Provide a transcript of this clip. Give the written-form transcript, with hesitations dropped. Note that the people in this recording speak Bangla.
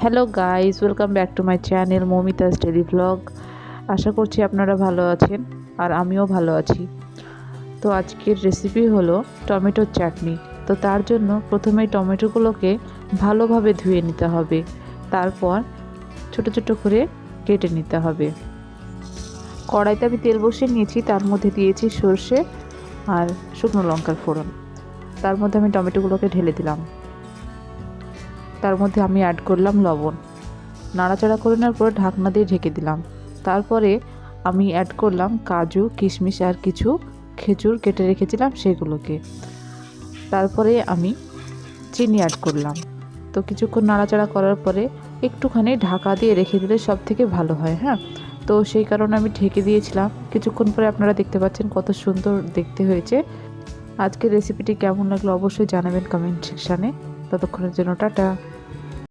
Hello guys, welcome back to my channel Moumita's daily blog. আশা করছি আপনারা ভালো আছেন আর আমিও ভালো আছি। তো আজকের রেসিপি হলো টমেটোর চাটনি। তো তার জন্য প্রথমেই টমেটোগুলোকে ভালোভাবে ধুয়ে নিতে হবে, তারপর ছোট ছোট করে কেটে নিতে হবে। কড়াইতে আমি তেল বসিয়ে নিয়েছি, তার মধ্যে দিয়েছি সর্ষে আর শুকনো লঙ্কার ফোড়ন। তার মধ্যে আমি টমেটোগুলোকে ঢেলে দিলাম। তার মধ্যে আমি অ্যাড করলাম লবণ। নাড়াচাড়া করে নেওয়ার পর ঢাকনা দিয়ে ঢেকে দিলাম। তারপরে আমি অ্যাড করলাম কাজু, কিশমিশ আর কিছু খেজুর কেটে রেখেছিলাম সেগুলোকে। তারপরে আমি চিনি অ্যাড করলাম। তো কিছুক্ষণ নাড়াচাড়া করার পরে একটুখানি ঢাকা দিয়ে রেখে দিলে সব থেকে ভালো হয়। হ্যাঁ, তো সেই কারণে আমি ঢেকে দিয়েছিলাম। কিছুক্ষণ পরে আপনারা দেখতে পাচ্ছেন কত সুন্দর দেখতে হয়েছে। আজকের রেসিপিটি কেমন লাগলো অবশ্যই জানাবেন কমেন্ট সেকশানে। ততক্ষণের জন্য টাটা।